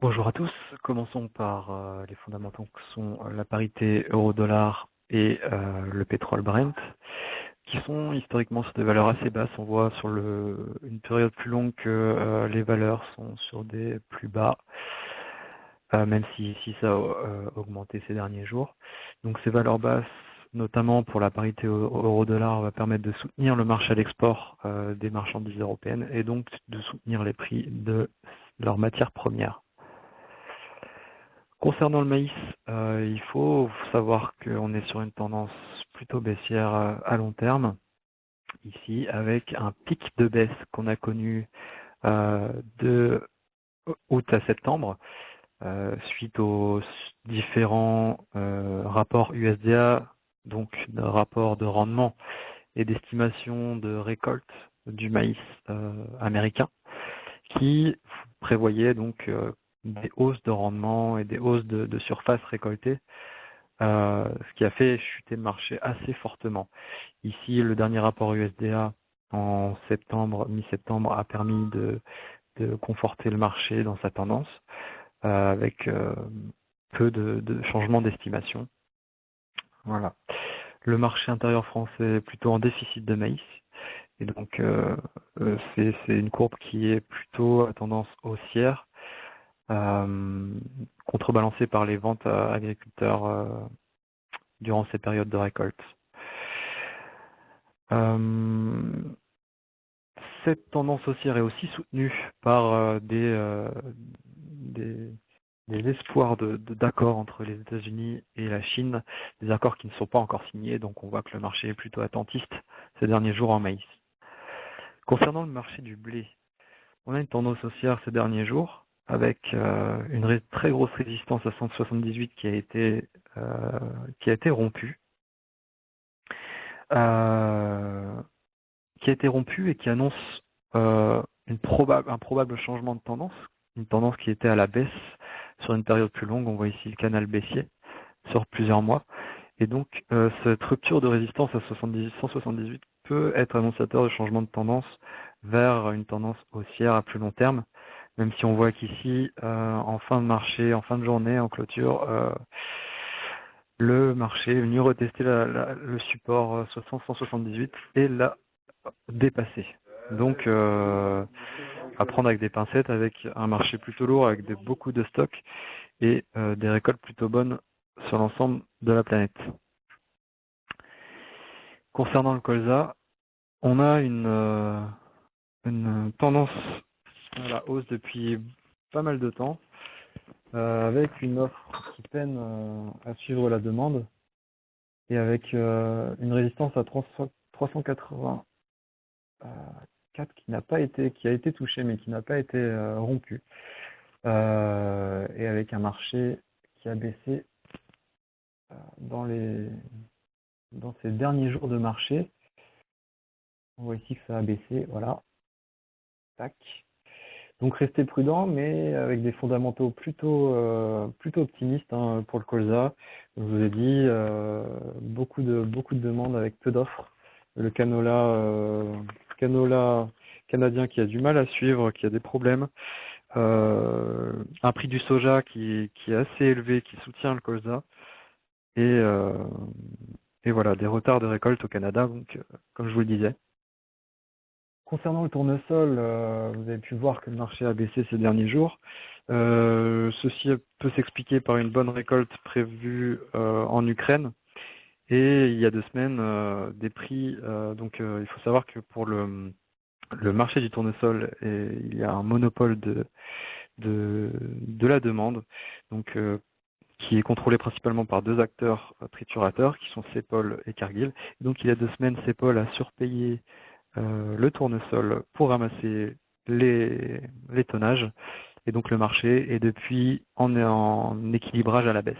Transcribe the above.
Bonjour à tous, commençons par les fondamentaux que sont la parité euro-dollar et le pétrole Brent, qui sont historiquement sur des valeurs assez basses. On voit sur une période plus longue que les valeurs sont sur des plus bas, même si ça a augmenté ces derniers jours. Donc ces valeurs basses, notamment pour la parité euro-dollar, va permettre de soutenir le marché à l'export des marchandises européennes et donc de soutenir les prix de leurs matières premières. Concernant le maïs, il faut savoir qu'on est sur une tendance plutôt baissière à long terme, ici, avec un pic de baisse qu'on a connu de août à septembre, suite aux différents rapports USDA, donc de rapports de rendement et d'estimation de récolte du maïs américain, qui prévoyaient donc des hausses de rendement et des hausses de surface récoltée, ce qui a fait chuter le marché assez fortement. Ici, le dernier rapport USDA en septembre, mi-septembre, a permis de conforter le marché dans sa tendance, avec peu de changements d'estimation. Voilà. Le marché intérieur français est plutôt en déficit de maïs, et donc c'est une courbe qui est plutôt à tendance haussière, contrebalancée par les ventes à agriculteurs durant ces périodes de récolte. Cette tendance haussière est aussi soutenue par des espoirs d'accords entre les États-Unis et la Chine, des accords qui ne sont pas encore signés, donc on voit que le marché est plutôt attentiste ces derniers jours en maïs. Concernant le marché du blé, on a une tendance haussière ces derniers jours, avec une très grosse résistance à 178 qui a été rompue. Qui a été rompu et qui annonce un probable changement de tendance, une tendance qui était à la baisse sur une période plus longue. On voit ici le canal baissier sur plusieurs mois. Et donc cette rupture de résistance à 178 peut être annonciateur de changement de tendance vers une tendance haussière à plus long terme, même si on voit qu'ici, en fin de marché, en fin de journée, en clôture, le marché est venu retester le support 178 et l'a dépassé. Donc à prendre avec des pincettes, avec un marché plutôt lourd, avec beaucoup de stocks et des récoltes plutôt bonnes sur l'ensemble de la planète. Concernant le colza, on a une tendance à la hausse depuis pas mal de temps, avec une offre qui peine à suivre la demande et avec une résistance à 384 qui a été touchée mais qui n'a pas été rompue, et avec un marché qui a baissé dans ces derniers jours de marché. On voit ici que ça a baissé, voilà, tac. Donc restez prudent, mais avec des fondamentaux plutôt optimistes pour le colza. Je vous ai dit, beaucoup de demandes avec peu d'offres. Le canola canadien qui a du mal à suivre, qui a des problèmes. Un prix du soja qui est assez élevé, qui soutient le colza. Et voilà, des retards de récolte au Canada, donc comme je vous le disais. Concernant le tournesol, vous avez pu voir que le marché a baissé ces derniers jours. Ceci peut s'expliquer par une bonne récolte prévue en Ukraine. Et il y a 2 semaines, des prix. Donc il faut savoir que pour le marché du tournesol, il y a un monopole de la demande, donc qui est contrôlé principalement par 2 acteurs triturateurs, qui sont Cepol et Cargill. Donc il y a 2 semaines, Cepol a surpayé le tournesol pour ramasser les tonnages, et donc le marché est depuis en équilibrage à la baisse.